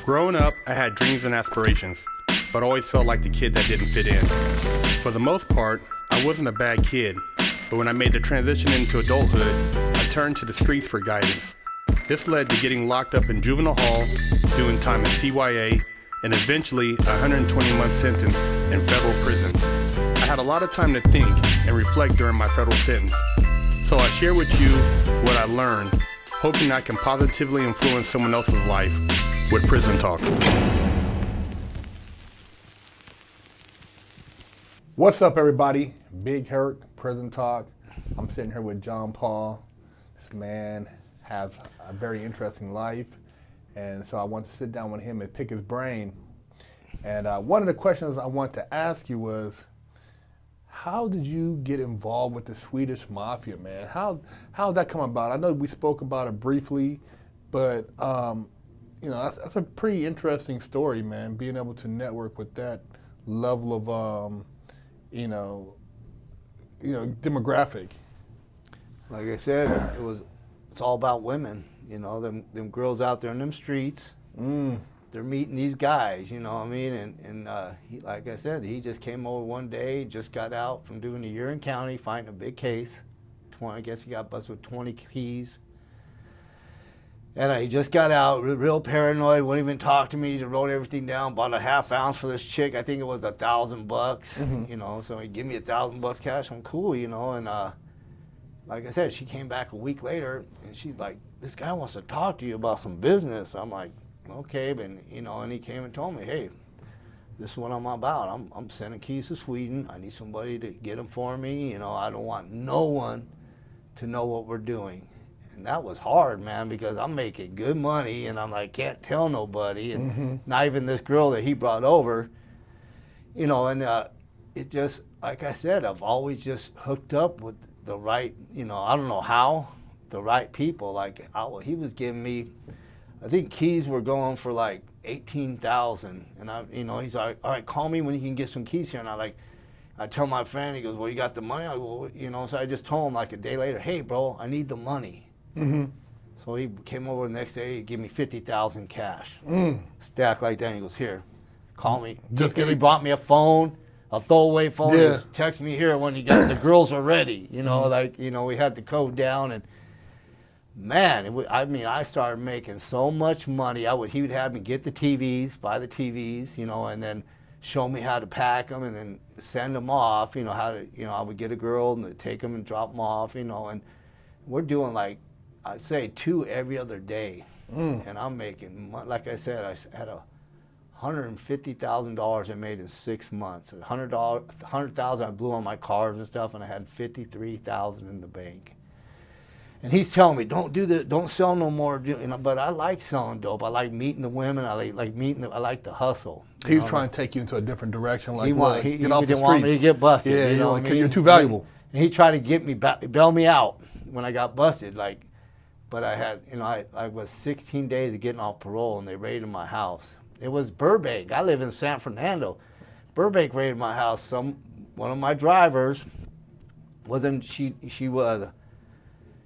Growing up, I had dreams and aspirations, but always felt like the kid that didn't fit in. For the most part, I wasn't a bad kid, but when I made the transition into adulthood, I turned to the streets for guidance. This led to getting locked up in juvenile hall, doing time in CYA, and eventually a 120-month sentence in federal prison. I had a lot of time to think and reflect during my federal sentence, so I share with you what I learned, hoping I can positively influence someone else's life with Prison Talk. What's up, everybody? Big Herc, Prison Talk. I'm sitting here with John Paul. This man has a very interesting life, and so I want to sit down with him and pick his brain. And one of the questions I want to ask you was, how did you get involved with the Swedish Mafia, man? How did that come about? I know we spoke about it briefly, but that's a pretty interesting story, man. Being able to network with that level of demographic. Like I said, it's all about women. You know, them girls out there in them streets. They're meeting these guys, you know what I mean? And he, like I said, he just came over one day, just got out from doing a year in county, fighting a big case. I guess he got busted with 20 keys. And he just got out, real paranoid, wouldn't even talk to me. He wrote everything down, bought a half ounce for this chick. I think it was $1,000, you know, so he gave me $1,000 cash. I'm cool, you know, and like I said, she came back a week later, and she's like, this guy wants to talk to you about some business. I'm like, okay, but, you know, and he came and told me, hey, this is what I'm about. I'm sending keys to Sweden. I need somebody to get them for me. You know, I don't want no one to know what we're doing. And that was hard, man, because I'm making good money, and I'm like, can't tell nobody, and not even this girl that he brought over, you know, and it just, like I said, I've always just hooked up with the right, you know, I don't know how, the right people. Like, he was giving me, I think keys were going for like $18,000, and he's like, all right, call me when you can get some keys here, and I tell my friend, he goes, well, you got the money? I go, you know, so I just told him like a day later, hey, bro, I need the money. So he came over the next day, he gave me $50,000 cash, stacked like that. And he goes, here, call me. He bought me a phone, a throwaway phone. Yeah. Just text me here when you got the girls are ready. You know, we had the code down, and man, I started making so much money. He would have me get the TVs, buy the TVs, you know, and then show me how to pack them and then send them off. You know I would get a girl and take them and drop them off. You know, and we're doing like, I'd say 2 every other day, and I'm making, like I said, I had $150,000 I made in 6 months. $100,000 I blew on my cars and stuff, and I had $53,000 in the bank. And he's telling me, don't sell no more. But I like selling dope. I like meeting the women. I like the hustle. He was trying to take you into a different direction, like, he get off the didn't want me to get busted. Yeah, you know what I mean? You're too valuable. And he tried to get me, bail me out when I got busted. Like, but I had, I was 16 days of getting off parole, and they raided my house. It was Burbank. I live in San Fernando. Burbank raided my house. One of my drivers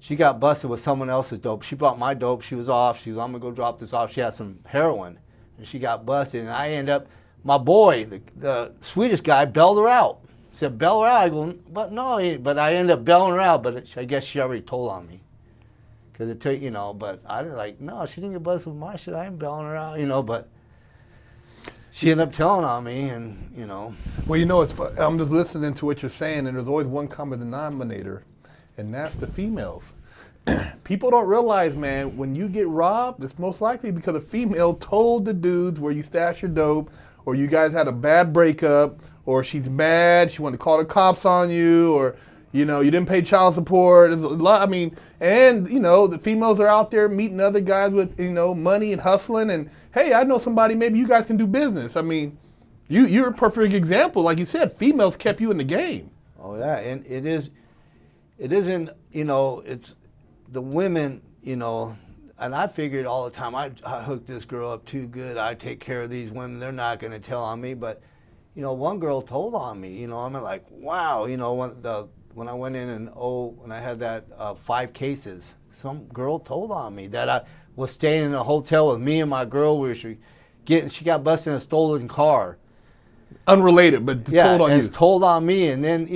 she got busted with someone else's dope. She brought my dope. She was off. She was, I'm gonna go drop this off. She had some heroin, and she got busted. And I end up, my boy, the Swedish guy, bailed her out. Said, bail her out. I go, but no, but I ended up bailing her out. But I guess she already told on me. Because it took, but I was like, no, she didn't get busted with my shit. I ain't bailing her out, but she ended up telling on me, and, Well, I'm just listening to what you're saying, and there's always one common denominator, and that's the females. People don't realize, man, when you get robbed, it's most likely because a female told the dudes where you stash your dope, or you guys had a bad breakup, or she's mad, she wanted to call the cops on you, or, you didn't pay child support. There's a lot, and, the females are out there meeting other guys with, money and hustling, and, hey, I know somebody, maybe you guys can do business. You're a perfect example. Like you said, females kept you in the game. Oh, yeah, and it isn't, it's the women, and I figured all the time, I hooked this girl up too good. I take care of these women. They're not going to tell on me. But, one girl told on me, I'm like, wow, when I went in and when I had that 5 cases, some girl told on me that I was staying in a hotel with me and my girl. We were she got busted in a stolen car. Unrelated, but told on you. It's told on me, and then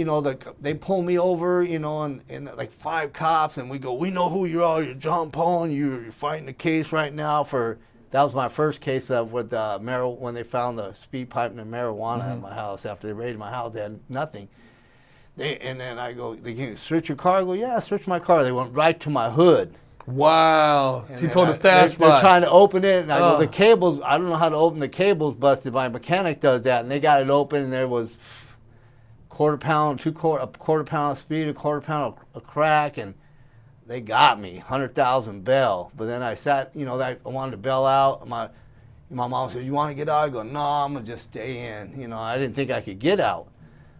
they pull me over, and like 5 cops, and we go, we know who you are. You're John Paul, and you're fighting the case right now for. That was my first case of with when they found the speed pipe and the marijuana at my house after they raided my house. They had nothing. And then I go, they can search your car. I go, yeah, search my car. They went right to my hood. Wow. And He told the stash they're trying to open it, and I go, the cables, I don't know how to open the cables busted. My mechanic does that, and they got it open, and there was a quarter pound of speed, a quarter pound of crack, and they got me, 100,000 bail. But then I sat, I wanted to bail out. My mom said, you want to get out? I go, no, I'm going to just stay in. I didn't think I could get out.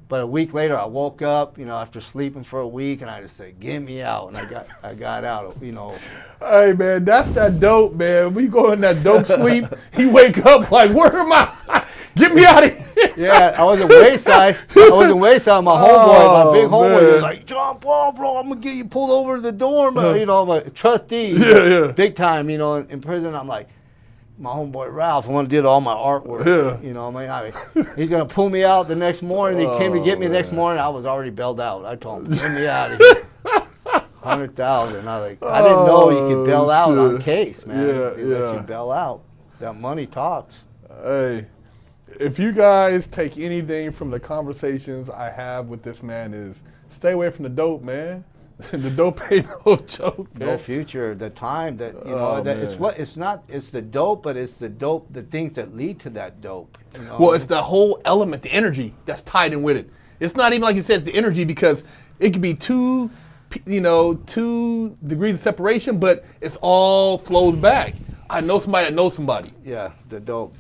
But a week later, I woke up, after sleeping for a week, and I just said, "Get me out!" And I got out. Hey man, that's that dope, man. We go in that dope sleep. He wake up like, "Where am I? Get me out of here!" Yeah, I was in Wayside. My homeboy, my big homeboy, was like, "John Paul, bro, I'm gonna get you pulled over to the dorm." My trustee, big time, in prison. I'm like. My homeboy Ralph, the one who did all my artwork. He's gonna pull me out the next morning. He came to get me the next morning. I was already bailed out. I told him, "Get me out of here." 100,000. I didn't know you could bail out on case, man. They let you bail out. That money talks. Hey, if you guys take anything from the conversations I have with this man, is stay away from the dope, man. The dope ain't no joke, man. The future, the time that it's the dope, but it's the things that lead to that dope. Well, it's the whole element, the energy that's tied in with it. It's not even like you said, it's the energy, because it could be 2 degrees of separation, but it's all flows back. I know somebody that knows somebody. Yeah, the dope.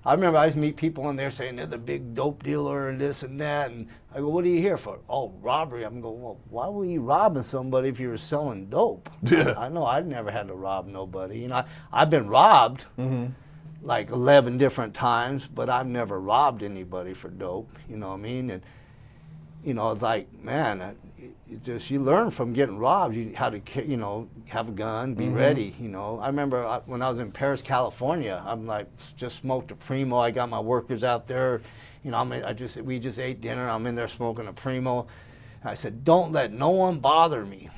I remember I used to meet people in there saying they're the big dope dealer and this and that, and I go, "What are you here for?" "Oh, robbery." I'm going, "Well, why were you robbing somebody if you were selling dope?" Yeah. I know I'd never had to rob nobody. I've been robbed like 11 different times, but I've never robbed anybody for dope. You know what I mean? And it's like, man, you learn from getting robbed. How to have a gun, be ready. I remember when I was in Paris, California. I'm like just smoked a Primo. I got my workers out there. We just ate dinner. I'm in there smoking a Primo. And I said, "Don't let no one bother me."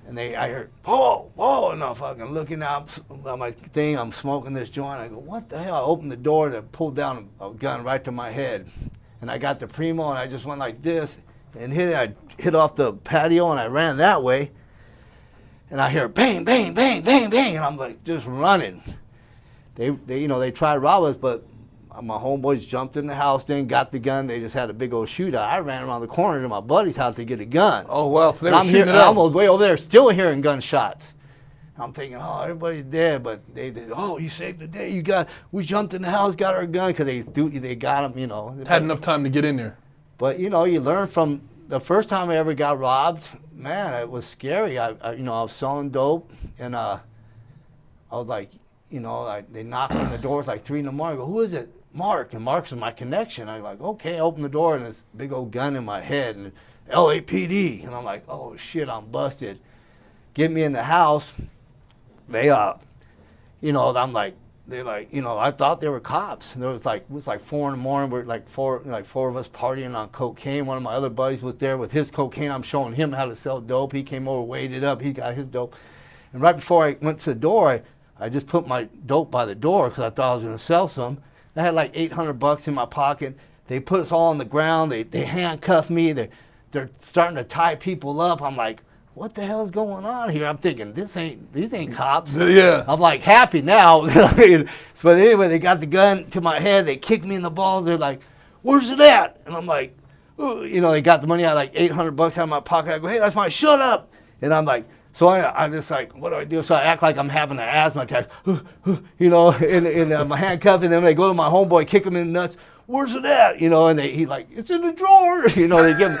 And I heard, whoa, and I'm fucking looking out on my thing. I'm smoking this joint. I go, "What the hell?" I opened the door and pulled down a gun right to my head. And I got the Primo, and I just went like this and hit it. I hit off the patio, and I ran that way. And I hear bang, bang, bang, bang, bang, and I'm like just running. They tried to rob us, but my homeboys jumped in the house, then got the gun. They just had a big old shootout. I ran around the corner to my buddy's house to get a gun. Oh, wow, so they were shooting it up. I'm almost way over there, still hearing gunshots. I'm thinking, oh, everybody's dead, but they did. Oh, you saved the day. We jumped in the house, got our gun, because they got them, Had enough time to get in there. But you learn from the first time I ever got robbed. Man, it was scary. I was selling dope, and I was like, they knocked on the door. It's like 3 in the morning. I go, "Who is it?" "Mark." And Mark's my connection. I'm like, okay, I open the door, and this big old gun in my head, and LAPD, and I'm like, oh shit, I'm busted. Get me in the house. I'm like, I thought they were cops. And it was like 4 in the morning. We're like four of us partying on cocaine. One of my other buddies was there with his cocaine. I'm showing him how to sell dope. He came over, weighed it up. He got his dope. And right before I went to the door, I just put my dope by the door because I thought I was going to sell some. I had like $800 in my pocket. They put us all on the ground. They handcuffed me. They're starting to tie people up. I'm like, what the hell is going on here? I'm thinking, these ain't cops. Yeah. I'm like happy now. But anyway, they got the gun to my head. They kicked me in the balls. They're like, "Where's it at?" And I'm like, they got the money out, like $800 out of my pocket. I go, "Hey, that's mine. Shut up." And I'm like, so I'm just like, what do I do? So I act like I'm having an asthma attack, and I'm handcuffed. And then they go to my homeboy, kick him in the nuts. "Where's it at?" And he like, "It's in the drawer." They give him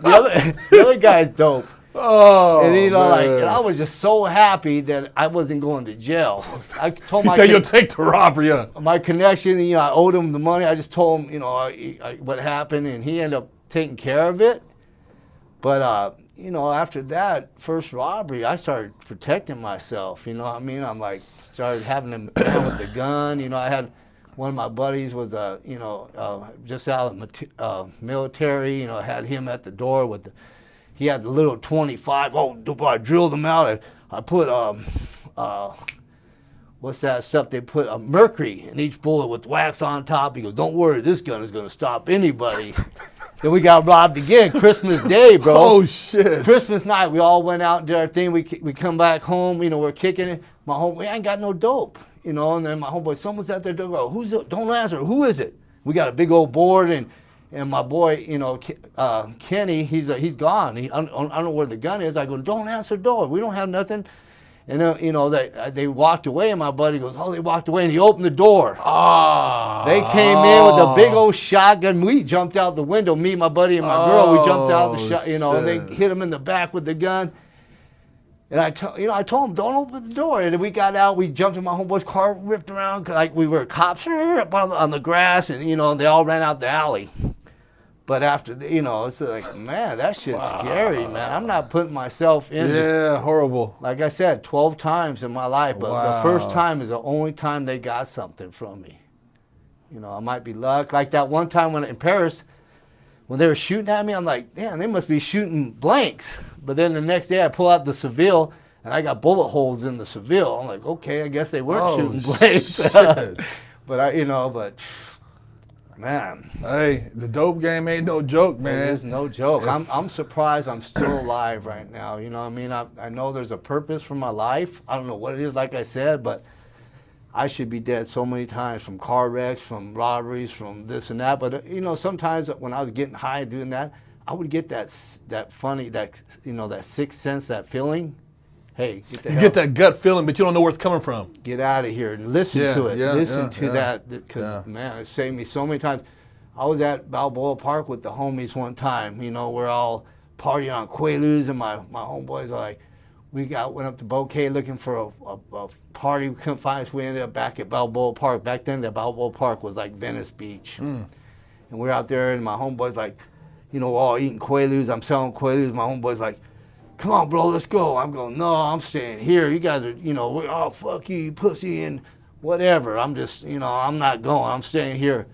the other guy's dope. Oh, and man. and I was just so happy that I wasn't going to jail. I told you'll take the robbery. Yeah. My connection, I owed him the money. I just told him, what happened, and he ended up taking care of it. But after that first robbery, I started protecting myself. You know what I mean? I'm like, started having them down with the gun. You know, I had one of my buddies was just out of military. You know, I had him at the door with he had the little 25. Oh, I drilled him out. I put what's that stuff they put? Mercury in each bullet with wax on top. He goes, don't worry, this gun is going to stop anybody. Then we got robbed again, Christmas Day, bro. Oh, shit. Christmas night, we all went out and did our thing. We come back home, you know, we're kicking it. My homeboy, we ain't got no dope, you know. And then my homeboy, someone's at their door. Who's it? Don't answer. Who is it? We got a big old board, and my boy, you know, Kenny, he's gone. I don't know where the gun is. I go, don't answer the door. We don't have nothing. And you know, they walked away, and my buddy goes, oh, they walked away, and he opened the door. They came in with a big old shotgun. We jumped out the window, me, my buddy, and my girl. We jumped out you know, and they hit him in the back with the gun. And I told him, don't open the door. And we got out, we jumped in my homeboy's car, ripped around like we were cops on the grass, and you know, they all ran out the alley. But after, you know, it's like, man, that shit's scary, man. I'm not putting myself in. Yeah, horrible. Like I said, 12 times in my life, but the first time is the only time they got something from me. You know, I might be luck. Like that one time in Paris, when they were shooting at me, I'm like, damn, they must be shooting blanks. But then the next day I pull out the Seville, and I got bullet holes in the Seville. I'm like, okay, I guess they weren't shooting blanks. But man. Hey, the dope game ain't no joke, man. It is no joke. I'm surprised I'm still alive right now. You know what I mean? I know there's a purpose for my life. I don't know what it is, like I said, but I should be dead so many times from car wrecks, from robberies, from this and that. But, you know, sometimes when I was getting high doing that, I would get that sixth sense, that feeling. Hey, get that gut feeling, but you don't know where it's coming from. Get out of here and listen to it. Listen to that, because, man, it saved me so many times. I was at Balboa Park with the homies one time. You know, we're all partying on Quaaludes, and my homeboys are like, went up to Bouquet looking for a party. We couldn't find us. We ended up back at Balboa Park. Back then, the Balboa Park was like Venice Beach. And we're out there, and my homeboys like, you know, we're all eating Quaaludes. I'm selling Quaaludes. My homeboys like, come on, bro, let's go. I'm going, no, I'm staying here. You guys are, you know, oh, fuck you, pussy, and whatever. I'm just, you know, I'm not going. I'm staying here.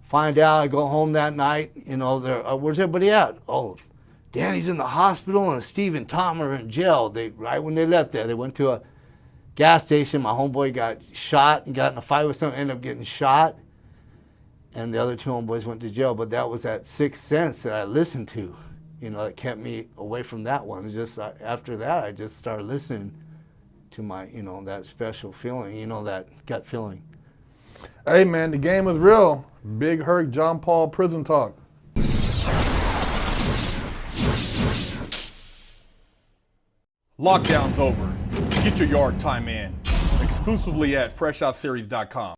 Find out, I go home that night, you know, where's everybody at? Oh, Danny's in the hospital, and Steve and Tom are in jail. Right when they left there, they went to a gas station. My homeboy got shot and got in a fight with someone, ended up getting shot. And the other two homeboys went to jail. But that was that sixth sense that I listened to. You know, it kept me away from that one. It's just after that, I just started listening to my, you know, that special feeling, you know, that gut feeling. Hey, man, the game is real. Big Herc, John Paul, Prison Talk. Lockdown's over. Get your yard time in. Exclusively at FreshOutSeries.com.